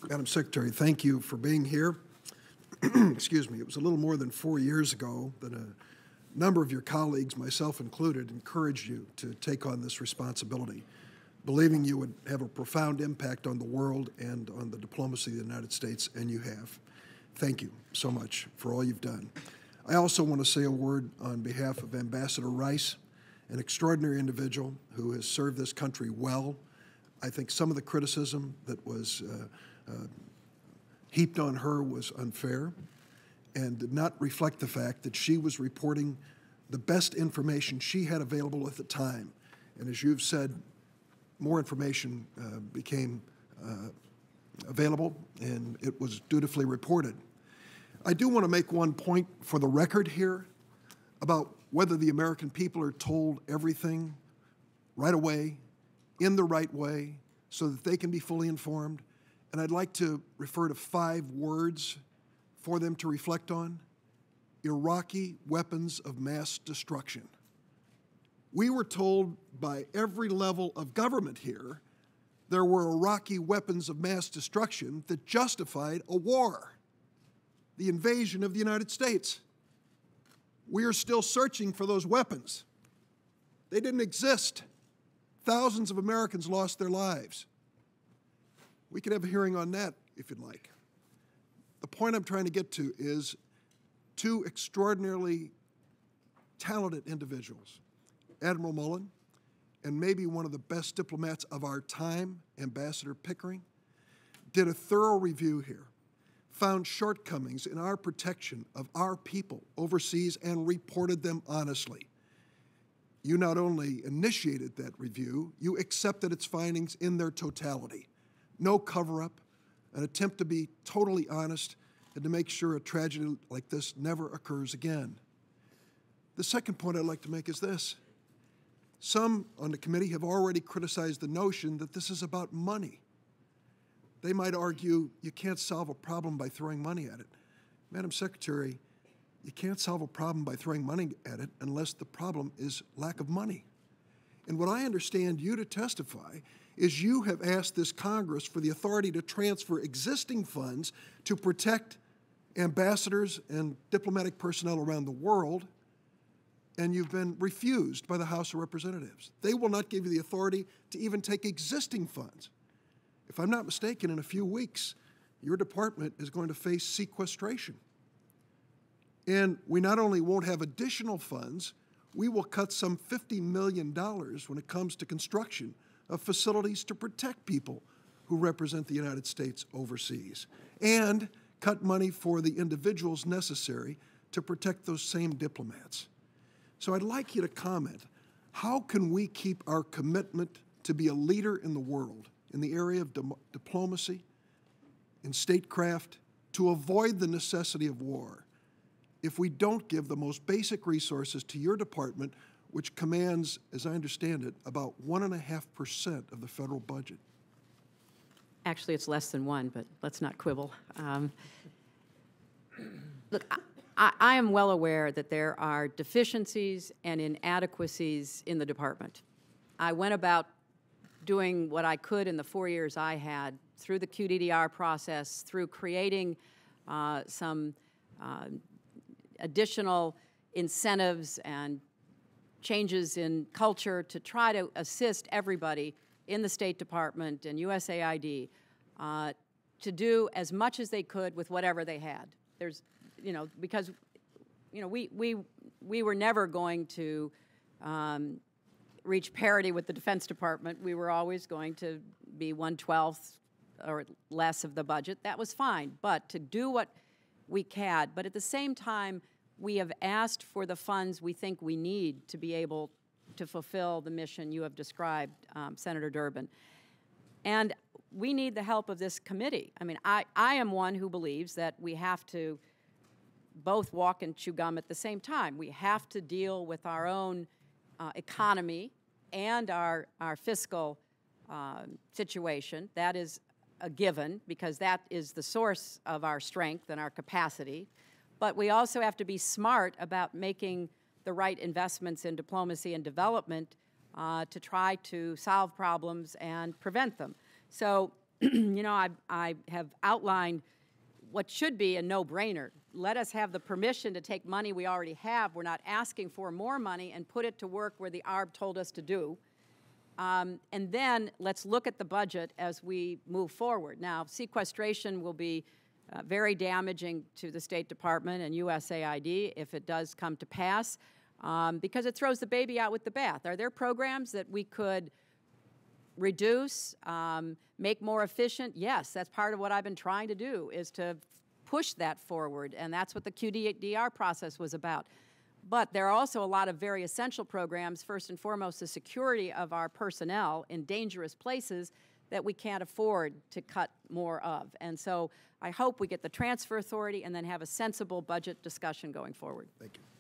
Madam Secretary, thank you for being here. Excuse me. It was a little more than 4 years ago that a number of your colleagues, myself included, encouraged you to take on this responsibility, believing you would have a profound impact on the world and on the diplomacy of the United States, and you have. Thank you so much for all you've done. I also want to say a word on behalf of Ambassador Rice, an extraordinary individual who has served this country well. I think some of the criticism that was heaped on her was unfair and did not reflect the fact that she was reporting the best information she had available at the time. And as you've said, more information became available, and it was dutifully reported. I do want to make one point for the record here about whether the American people are told everything right away, in the right way, so that they can be fully informed. And I'd like to refer to 5 words for them to reflect on: Iraqi weapons of mass destruction. We were told by every level of government here there were Iraqi weapons of mass destruction that justified a war, the invasion of the United States. We are still searching for those weapons. They didn't exist. Thousands of Americans lost their lives. We could have a hearing on that if you'd like. The point I'm trying to get to is 2 extraordinarily talented individuals, Admiral Mullen and maybe one of the best diplomats of our time, Ambassador Pickering, did a thorough review here, found shortcomings in our protection of our people overseas, and reported them honestly. You not only initiated that review, you accepted its findings in their totality. No cover-up, an attempt to be totally honest and to make sure a tragedy like this never occurs again. The second point I'd like to make is this. Some on the committee have already criticized the notion that this is about money. They might argue you can't solve a problem by throwing money at it. Madam Secretary, you can't solve a problem by throwing money at it unless the problem is lack of money. And what I understand you to testify is you have asked this Congress for the authority to transfer existing funds to protect ambassadors and diplomatic personnel around the world, and you've been refused by the House of Representatives. They will not give you the authority to even take existing funds. If I'm not mistaken, in a few weeks, your department is going to face sequestration. And we not only won't have additional funds, we will cut some $50 million when it comes to construction of facilities to protect people who represent the United States overseas, and cut money for the individuals necessary to protect those same diplomats. So I'd like you to comment, how can we keep our commitment to be a leader in the world in the area of diplomacy, in statecraft, to avoid the necessity of war, if we don't give the most basic resources to your department, which commands, as I understand it, about 1.5% of the federal budget? Actually, it's less than 1, but let's not quibble. Look, I am well aware that there are deficiencies and inadequacies in the department. I went about doing what I could in the 4 years I had through the QDDR process, through creating some additional incentives and changes in culture to try to assist everybody in the State Department and USAID to do as much as they could with whatever they had. There's, because, we were never going to reach parity with the Defense Department. We were always going to be 1/12 or less of the budget. That was fine, but to do what we can. But at the same time, we have asked for the funds we think we need to be able to fulfill the mission you have described, Senator Durbin. And we need the help of this committee. I mean, I am one who believes that we have to both walk and chew gum at the same time. We have to deal with our own economy and our fiscal situation. That is a given, because that is the source of our strength and our capacity. But we also have to be smart about making the right investments in diplomacy and development to try to solve problems and prevent them. So you know, I have outlined what should be a no-brainer. Let us have the permission to take money we already have. We're not asking for more money, and put it to work where the ARB told us to do. And then let's look at the budget as we move forward. Now, sequestration will be very damaging to the State Department and USAID if it does come to pass, because it throws the baby out with the bath. Are there programs that we could reduce, make more efficient? Yes, that's part of what I've been trying to do, is to push that forward, and that's what the QDR process was about. But there are also a lot of very essential programs, first and foremost the security of our personnel in dangerous places that we can't afford to cut more of. And so I hope we get the transfer authority and then have a sensible budget discussion going forward. Thank you.